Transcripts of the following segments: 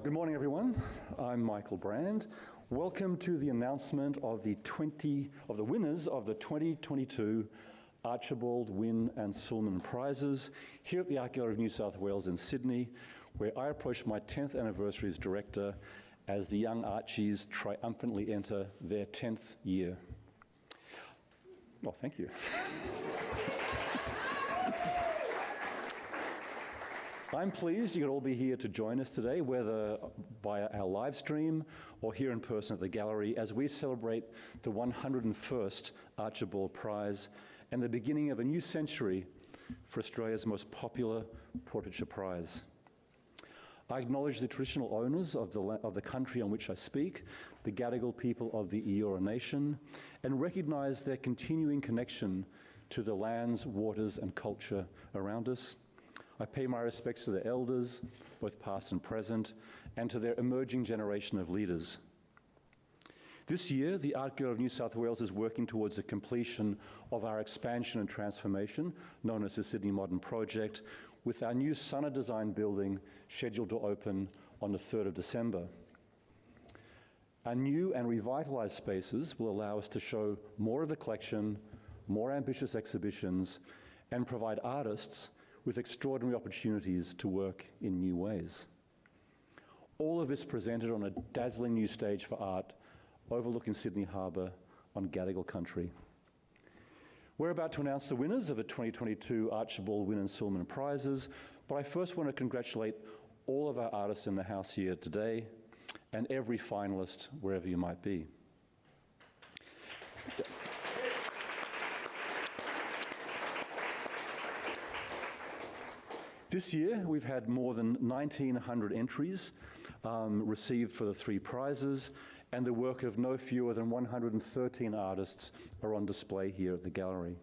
Good morning, everyone. I'm Michael Brand. Welcome to the announcement of the winners of the 2022 Archibald, Wynne and Sulman Prizes here at the Art Gallery of New South Wales in Sydney, where I approach my 10th anniversary as director as the young Archies triumphantly enter their 10th year. Well, thank you. I'm pleased you could all be here to join us today, whether via our live stream or here in person at the gallery, as we celebrate the 101st Archibald Prize and the beginning of a new century for Australia's most popular portraiture prize. I acknowledge the traditional owners of the country on which I speak, the Gadigal people of the Eora Nation, and recognise their continuing connection to the lands, waters and culture around us. I pay my respects to the elders, both past and present, and to their emerging generation of leaders. This year, the Art Gallery of New South Wales is working towards the completion of our expansion and transformation, known as the Sydney Modern Project, with our new Sunna Design building scheduled to open on the 3rd of December. Our new and revitalised spaces will allow us to show more of the collection, more ambitious exhibitions, and provide artists with extraordinary opportunities to work in new ways. All of this presented on a dazzling new stage for art overlooking Sydney Harbour on Gadigal country. We're about to announce the winners of the 2022 Archibald, Wynne and Sulman Prizes, but I first want to congratulate all of our artists in the house here today and every finalist wherever you might be. This year, we've had more than 1,900 entries received for the 3 prizes, and the work of no fewer than 113 artists are on display here at the gallery.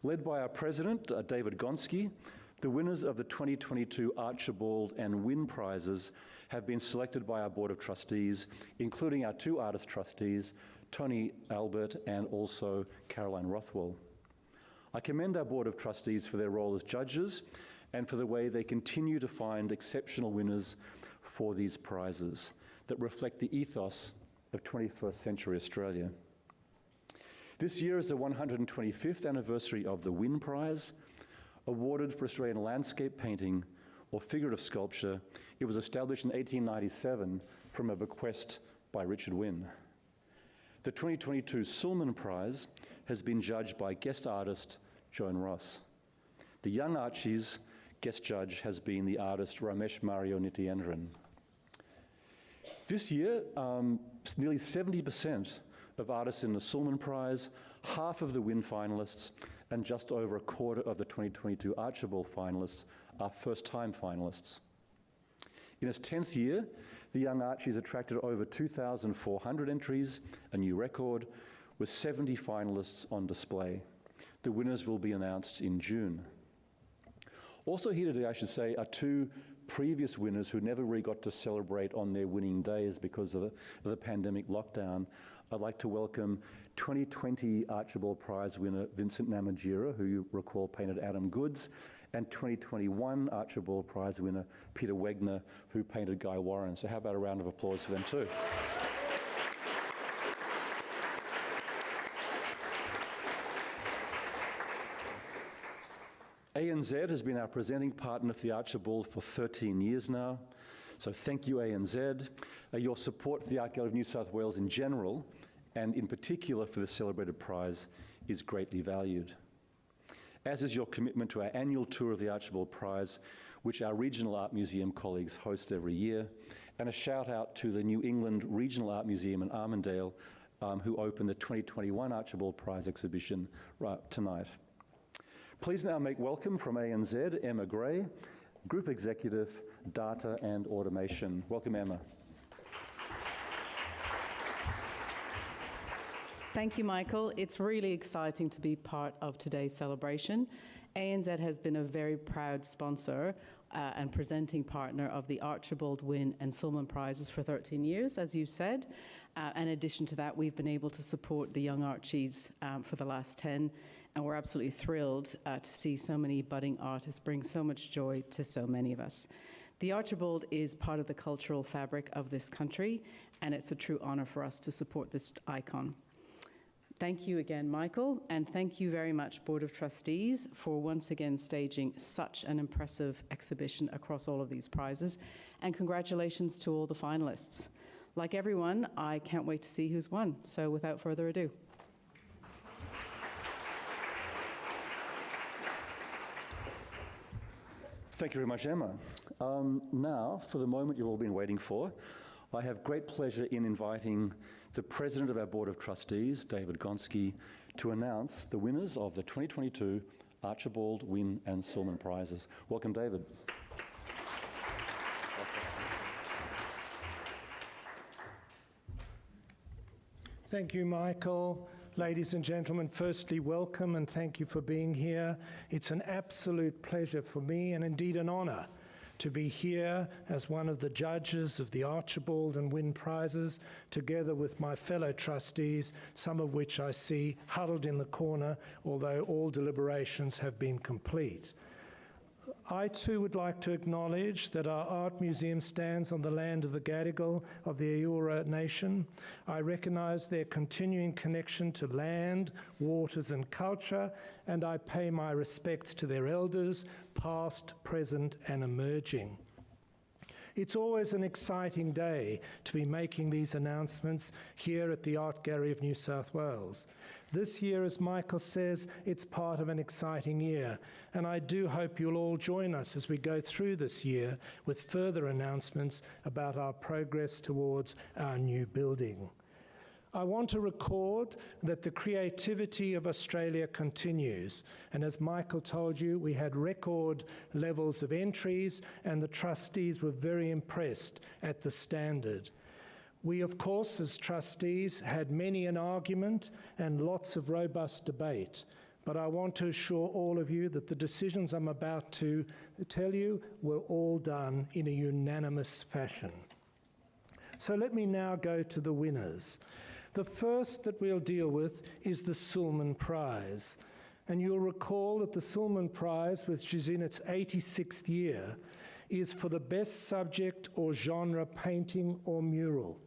Led by our president, David Gonski, the winners of the 2022 Archibald and Wynne Prizes have been selected by our Board of Trustees, including our 2 artist trustees, Tony Albert and also Caroline Rothwell. I commend our Board of Trustees for their role as judges and for the way they continue to find exceptional winners for these prizes that reflect the ethos of 21st century Australia. This year is the 125th anniversary of the Wynne Prize. Awarded for Australian landscape painting or figurative sculpture, it was established in 1897 from a bequest by Richard Wynne. The 2022 Sulman Prize has been judged by guest artist Joan Ross. The Young Archies guest judge has been the artist Ramesh Mario Nityanandran. This year, nearly 70% of artists in the Sulman Prize, half of the Wynne finalists, and just over a quarter of the 2022 Archibald finalists are first-time finalists. In its 10th year, the Young Archies attracted over 2,400 entries, a new record, with 70 finalists on display. The winners will be announced in June. Also here today, I should say, are 2 previous winners who never really got to celebrate on their winning days because of the pandemic lockdown. I'd like to welcome 2020 Archibald Prize winner Vincent Namatjira, who you recall painted Adam Goods, and 2021 Archibald Prize winner Peter Wegner, who painted Guy Warren. So how about a round of applause for them too? ANZ has been our presenting partner for the Archibald for 13 years now. So thank you, ANZ. Your support for the Art Gallery of New South Wales in general, and in particular for the celebrated prize, is greatly valued. As is your commitment to our annual tour of the Archibald Prize, which our regional art museum colleagues host every year, and a shout out to the New England Regional Art Museum in Armandale, who opened the 2021 Archibald Prize exhibition tonight. Please now make welcome from ANZ, Emma Gray, Group Executive, Data and Automation. Welcome, Emma. Thank you, Michael. It's really exciting to be part of today's celebration. ANZ has been a very proud sponsor and presenting partner of the Archibald, Wynne and Sulman Prizes for 13 years, as you said. In addition to that, we've been able to support the young Archies for the last 10, and we're absolutely thrilled to see so many budding artists bring so much joy to so many of us. The Archibald is part of the cultural fabric of this country, and it's a true honour for us to support this icon. Thank you again, Michael, and thank you very much, Board of Trustees, for once again staging such an impressive exhibition across all of these prizes, and congratulations to all the finalists. Like everyone, I can't wait to see who's won, so without further ado. Thank you very much, Emma. Now, for the moment you've all been waiting for, I have great pleasure in inviting the President of our Board of Trustees, David Gonski, to announce the winners of the 2022 Archibald, Wynne and Sulman Prizes. Welcome, David. Thank you, Michael. Ladies and gentlemen, firstly, welcome and thank you for being here. It's an absolute pleasure for me and indeed an honour to be here as one of the judges of the Archibald and Wynne Prizes, together with my fellow trustees, some of which I see huddled in the corner, although all deliberations have been complete. I too would like to acknowledge that our art museum stands on the land of the Gadigal of the Eora Nation. I recognise their continuing connection to land, waters and culture, and I pay my respects to their elders, past, present and emerging. It's always an exciting day to be making these announcements here at the Art Gallery of New South Wales. This year, as Michael says, it's part of an exciting year, and I do hope you'll all join us as we go through this year with further announcements about our progress towards our new building. I want to record that the creativity of Australia continues, and as Michael told you, we had record levels of entries and the trustees were very impressed at the standard. We, of course, as trustees, had many an argument and lots of robust debate, but I want to assure all of you that the decisions I'm about to tell you were all done in a unanimous fashion. So let me now go to the winners. The first that we'll deal with is the Sulman Prize. And you'll recall that the Sulman Prize, which is in its 86th year, is for the best subject or genre painting or mural.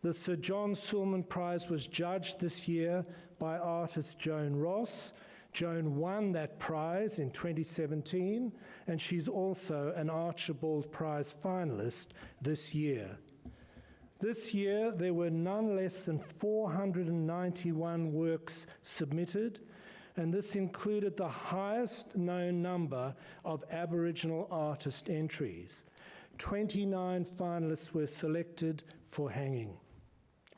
The Sir John Sulman Prize was judged this year by artist Joan Ross. Joan won that prize in 2017, and she's also an Archibald Prize finalist this year. This year, there were none less than 491 works submitted, and this included the highest known number of Aboriginal artist entries. 29 finalists were selected for hanging.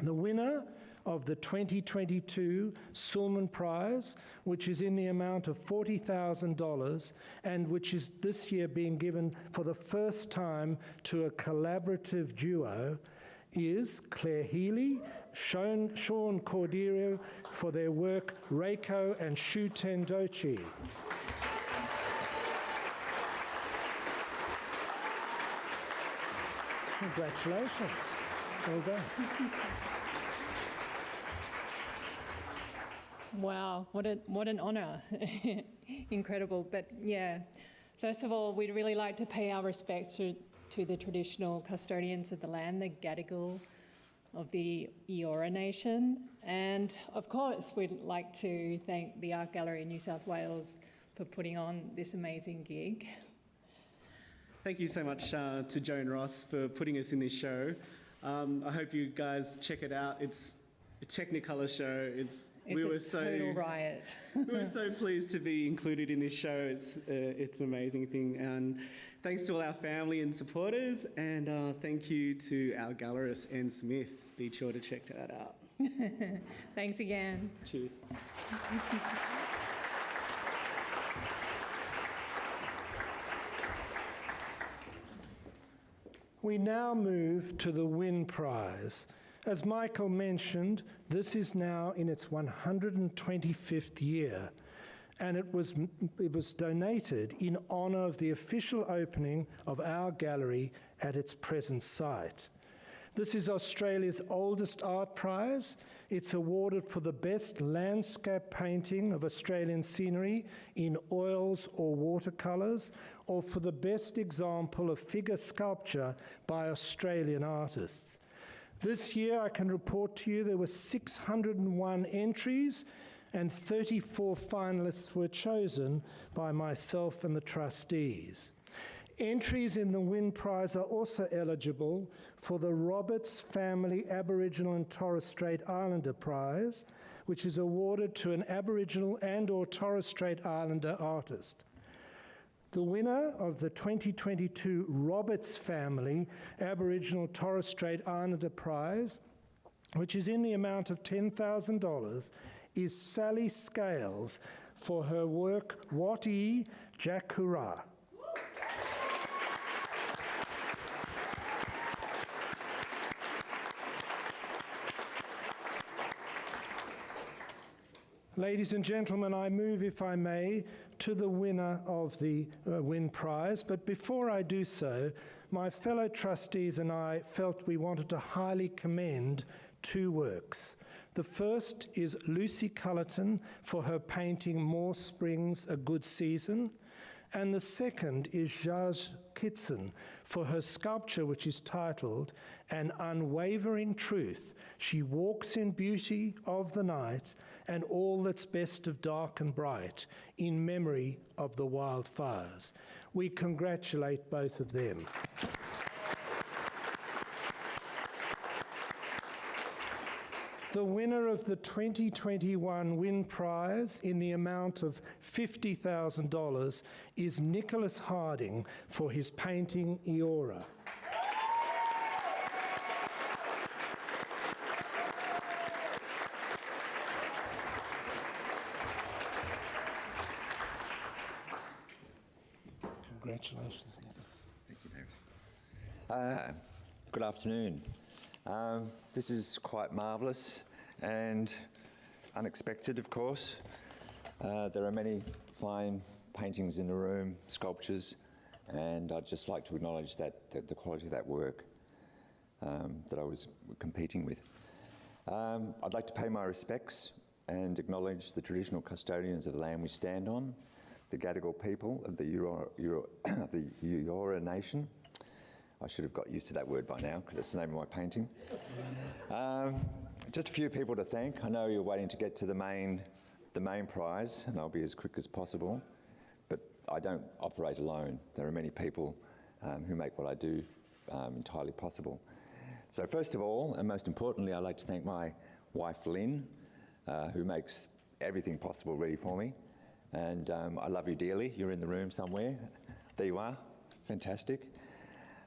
The winner of the 2022 Sulman Prize, which is in the amount of $40,000 and which is this year being given for the first time to a collaborative duo, is Claire Healy, Sean Cordeiro for their work Reiko and Shu Tendochi. Congratulations. Well done. Wow, what an honour. Incredible. But yeah, first of all, we'd really like to pay our respects to the traditional custodians of the land, the Gadigal of the Eora Nation. And of course, we'd like to thank the Art Gallery in New South Wales for putting on this amazing gig. Thank you so much to Joan Ross for putting us in this show. I hope you guys check it out. It's a Technicolor show. It's It's We were a total riot. We were so pleased to be included in this show. It's an amazing thing. And thanks to all our family and supporters. And thank you to our gallerist, Anne Smith. Be sure to check that out. Thanks again. Cheers. We now move to the Wynne Prize. As Michael mentioned, this is now in its 125th year, and it was donated in honour of the official opening of our gallery at its present site. This is Australia's oldest art prize. It's awarded for the best landscape painting of Australian scenery in oils or watercolours, or for the best example of figure sculpture by Australian artists. This year, I can report to you there were 601 entries and 34 finalists were chosen by myself and the trustees. Entries in the Wynne Prize are also eligible for the Roberts Family Aboriginal and Torres Strait Islander Prize, which is awarded to an Aboriginal and/or Torres Strait Islander artist. The winner of the 2022 Roberts Family Aboriginal Torres Strait Islander Prize, which is in the amount of $10,000, is Sally Scales for her work Wati Jakura. Ladies and gentlemen, I move, if I may, to the winner of the Wynne Prize. But before I do so, my fellow trustees and I felt we wanted to highly commend two works. The first is Lucy Cullerton for her painting More Springs, A Good Season. And the second is Jazz Kitson for her sculpture, which is titled An Unwavering Truth. She walks in beauty of the night and all that's best of dark and bright in memory of the wildfires. We congratulate both of them. The winner of the 2021 Wynne Prize in the amount of $50,000 is Nicholas Harding for his painting Eora. Congratulations, Nicholas. Thank you, David. Good afternoon. This is quite marvellous and unexpected, of course. There are many fine paintings in the room, sculptures, and I'd just like to acknowledge that the quality of that work that I was competing with. I'd like to pay my respects and acknowledge the traditional custodians of the land we stand on, the Gadigal people of the Eora Nation. I should have got used to that word by now because it's the name of my painting. Just a few people to thank. I know you're waiting to get to the main prize, and I'll be as quick as possible. But I don't operate alone. There are many people who make what I do entirely possible. So first of all, and most importantly, I'd like to thank my wife Lynn, who makes everything possible really for me. And I love you dearly. You're in the room somewhere. There you are. Fantastic.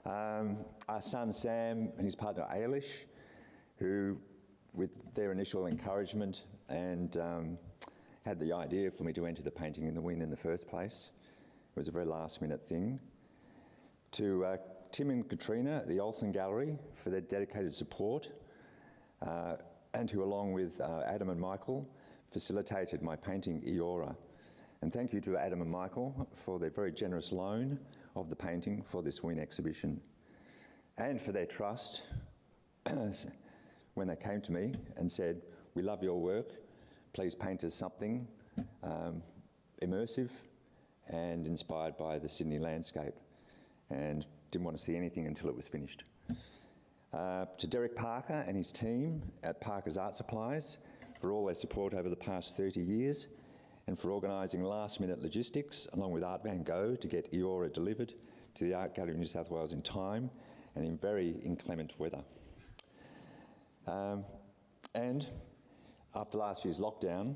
Our son Sam and his partner Ailish, who, with their initial encouragement and had the idea for me to enter the painting in the Wynne in the first place. It was a very last-minute thing. To Tim and Katrina at the Olsen Gallery for their dedicated support, and who, along with Adam and Michael, facilitated my painting Eora. And thank you to Adam and Michael for their very generous loan of the painting for this Wynne exhibition, and for their trust when they came to me and said, "We love your work, please paint us something immersive and inspired by the Sydney landscape," and didn't want to see anything until it was finished. To Derek Parker and his team at Parker's Art Supplies for all their support over the past 30 years, and for organising last-minute logistics, along with Art Van Gogh, to get Eora delivered to the Art Gallery of New South Wales in time and in very inclement weather. And After last year's lockdown,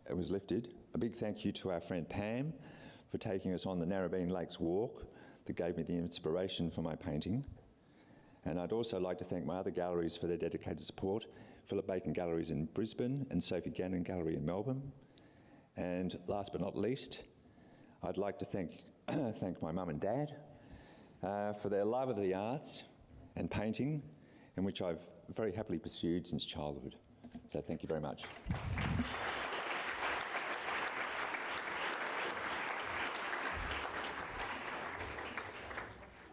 it was lifted. A big thank you to our friend Pam for taking us on the Narrabeen Lakes walk that gave me the inspiration for my painting. And I'd also like to thank my other galleries for their dedicated support, Philip Bacon Galleries in Brisbane and Sophie Gannon Gallery in Melbourne. And last but not least, I'd like to thank my mum and dad for their love of the arts and painting, in which I've very happily pursued since childhood. So thank you very much.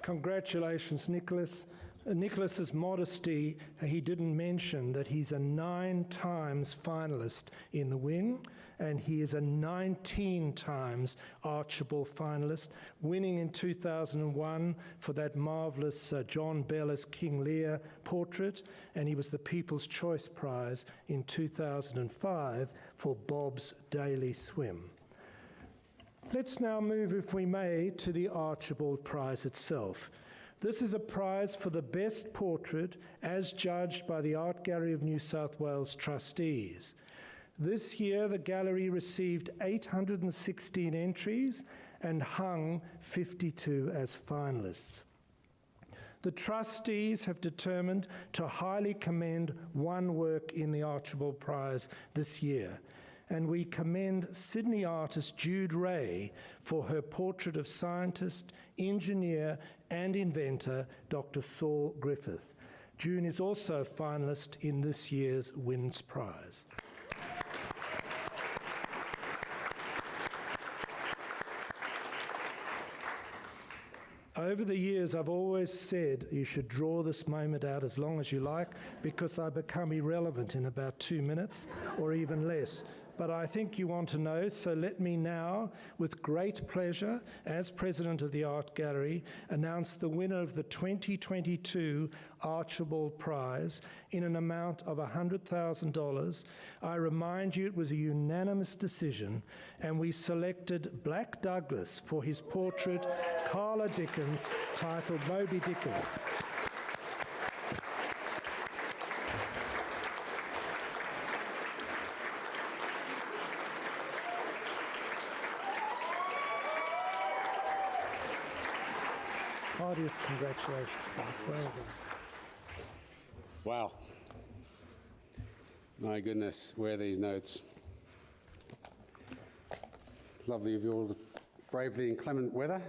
Congratulations, Nicholas. Nicholas's modesty, he didn't mention that he's a 9 times finalist in the Wynne, and he is a 19 times Archibald finalist, winning in 2001 for that marvellous John Bellis King Lear portrait, and he was the People's Choice Prize in 2005 for Bob's Daily Swim. Let's now move, if we may, to the Archibald Prize itself. This is a prize for the best portrait as judged by the Art Gallery of New South Wales trustees. This year, the gallery received 816 entries and hung 52 as finalists. The trustees have determined to highly commend one work in the Archibald Prize this year, and we commend Sydney artist Jude Ray for her portrait of scientist, engineer and inventor Dr. Saul Griffith. June is also a finalist in this year's Wynne Prize. Over the years, I've always said you should draw this moment out as long as you like, because I become irrelevant in about 2 minutes or even less. But I think you want to know, so let me now, with great pleasure, as President of the Art Gallery, announce the winner of the 2022 Archibald Prize in an amount of $100,000. I remind you it was a unanimous decision, and we selected Black Douglas for his portrait, Carla Dickens, titled Moby Dickens. Heartiest congratulations, Mark. Well done. Wow. My goodness, where are these notes? Lovely of you all, bravely inclement weather.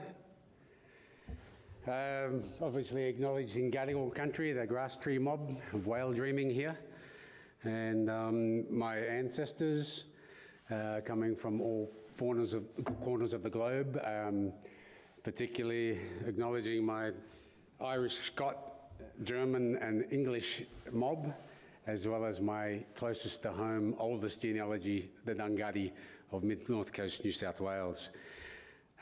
Obviously acknowledging Gadigal country, the grass tree mob of whale dreaming here, and my ancestors coming from all corners of the globe. Particularly acknowledging my Irish, Scot, German and English mob, as well as my closest to home, oldest genealogy, the Dunghutti of mid-North Coast, New South Wales.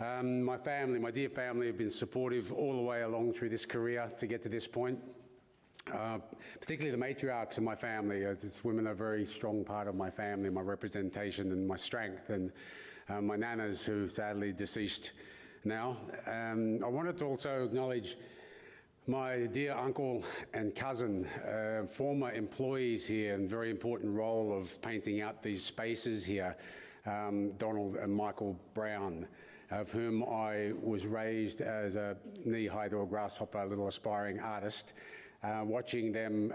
My family, my dear family, have been supportive all the way along through this career to get to this point. Particularly the matriarchs of my family. Women are a very strong part of my family, my representation and my strength, and my nanas who sadly deceased now. I wanted to also acknowledge my dear uncle and cousin, former employees here, and very important role of painting out these spaces here, Donald and Michael Brown, of whom I was raised as a knee-high to a grasshopper, little aspiring artist, watching them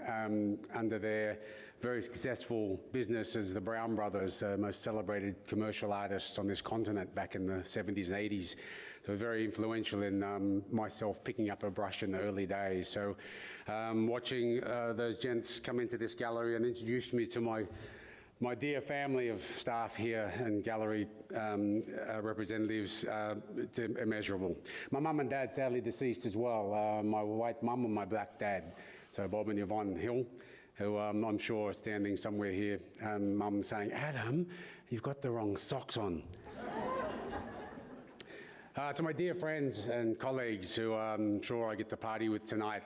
under their very successful business as the Brown Brothers, most celebrated commercial artists on this continent back in the 70s and 80s. So very influential in myself picking up a brush in the early days. So watching those gents come into this gallery and introduce me to my dear family of staff here and gallery representatives, it's immeasurable. My mum and dad sadly deceased as well, my white mum and my black dad. So Bob and Yvonne Hill, who I'm sure are standing somewhere here. Mum saying, Adam, you've got the wrong socks on. To my dear friends and colleagues who I'm sure I get to party with tonight,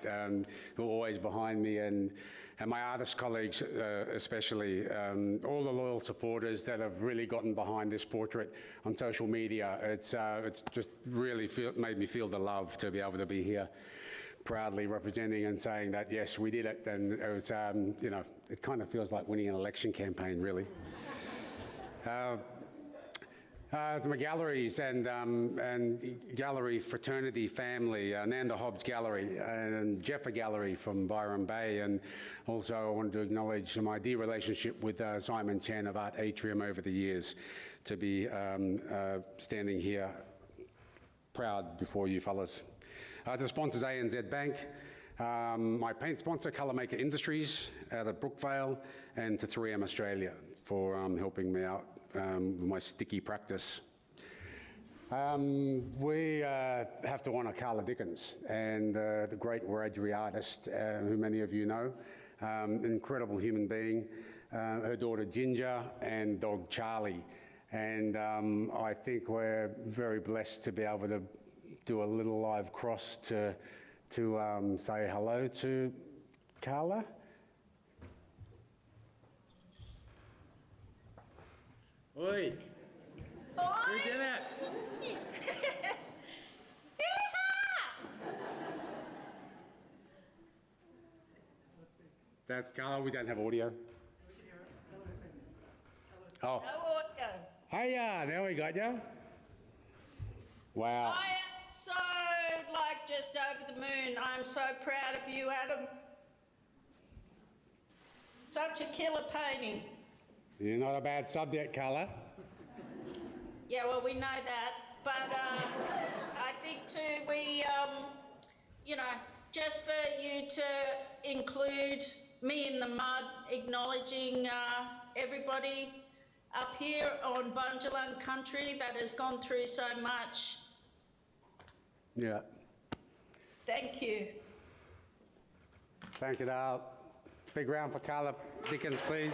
who are always behind me, and my artist colleagues especially, all the loyal supporters that have really gotten behind this portrait on social media. It's just really made me feel the love to be able to be here proudly representing and saying that, yes, we did it. And it was, you know, it kind of feels like winning an election campaign, really. To my galleries and gallery fraternity family, Nanda Hobbs Gallery and Jeffer Gallery from Byron Bay, and also I wanted to acknowledge my dear relationship with Simon Chan of Art Atrium over the years, to be standing here proud before you fellas. To sponsors ANZ Bank, my paint sponsor Colourmaker Industries out of Brookvale, and to 3M Australia for helping me out with my sticky practice. We have to honour Carla Dickens, and the great Wiradjuri artist, who many of you know, an incredible human being, her daughter Ginger and dog Charlie. And I think we're very blessed to be able to do a little live cross to say hello to Carla. Oi! We did it! That's Carla. We don't have audio. Oh. No audio. Hey, there we got you. Wow. I am so, just over the moon. I'm so proud of you, Adam. Such a killer painting. You're not a bad subject, Carla. Yeah, well, we know that. But I think too, we, just for you to include me in the mud, acknowledging everybody up here on Bunjalung country that has gone through so much. Yeah. Thank you. Thank you, Dale. Big round for Carla Dickens, please.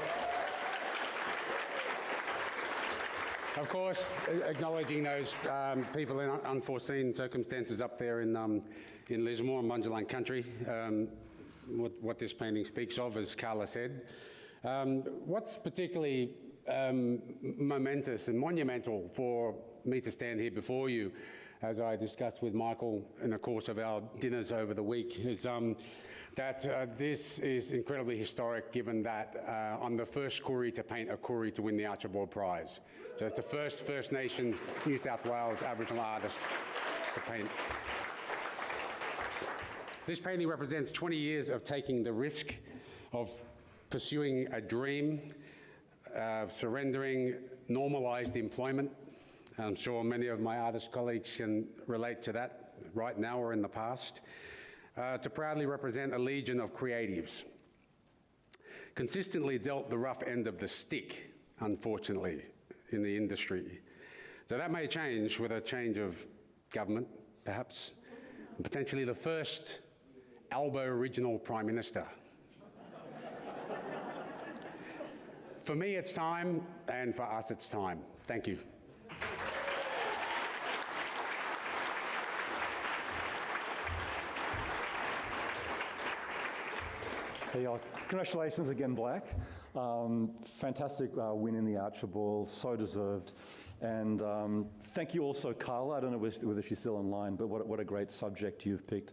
Of course, acknowledging those people in unforeseen circumstances up there in Lismore and Bunjalung country. What this painting speaks of, as Carla said. What's particularly momentous and monumental for me to stand here before you, as I discussed with Michael in the course of our dinners over the week, is that this is incredibly historic, given that I'm the first Koori to paint a Koori to win the Archibald Prize. So it's the first First Nations New South Wales Aboriginal artist to paint. This painting represents 20 years of taking the risk of pursuing a dream, surrendering normalised employment. I'm sure many of my artist colleagues can relate to that right now or in the past. To proudly represent a legion of creatives, consistently dealt the rough end of the stick, unfortunately, in the industry. So that may change with a change of government, perhaps, and potentially the first Albo original Prime Minister. For me, it's time, and for us, it's time. Thank you. Hey, congratulations again, Black. Fantastic win in the Archibald, so deserved. And thank you also, Carla. I don't know whether she's still online, but what a great subject you've picked.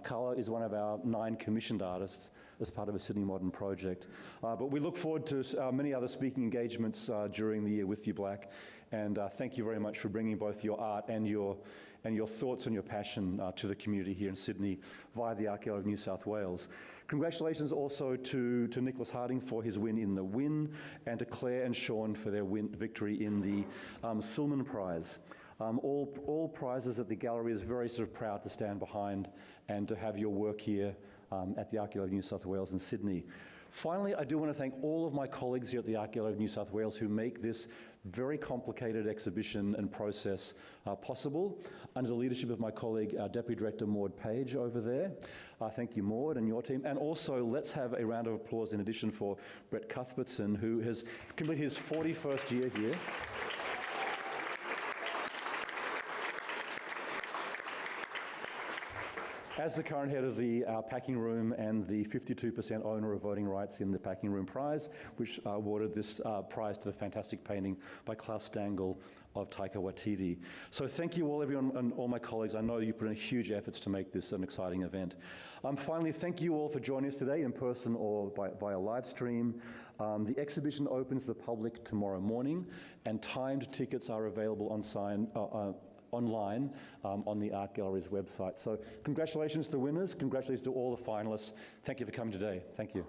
Carla is one of our 9 commissioned artists as part of a Sydney Modern project. But we look forward to many other speaking engagements during the year with you, Black. And thank you very much for bringing both your art and your thoughts and your passion to the community here in Sydney via the Art Gallery of New South Wales. Congratulations also to Nicholas Harding for his win in the Wynne, and to Claire and Sean for their victory in the Sulman Prize. All prizes that the gallery is very proud to stand behind and to have your work here at the Art Gallery of New South Wales in Sydney. Finally, I do want to thank all of my colleagues here at the Art Gallery of New South Wales who make this very complicated exhibition and process possible, under the leadership of my colleague, Deputy Director Maud Page over there. Thank you, Maud, and your team. And also, let's have a round of applause in addition for Brett Cuthbertson, who has completed his 41st year here. As the current head of our packing room and the 52% owner of voting rights in the Packing Room Prize, which awarded this prize to the fantastic painting by Klaus Stangl of Taika Waititi. So thank you all, everyone, and all my colleagues. I know you put in huge efforts to make this an exciting event. Finally, thank you all for joining us today in person or via live stream. The exhibition opens to the public tomorrow morning, and timed tickets are available online on the Art Gallery's website. So congratulations to the winners, congratulations to all the finalists. Thank you for coming today. Thank you.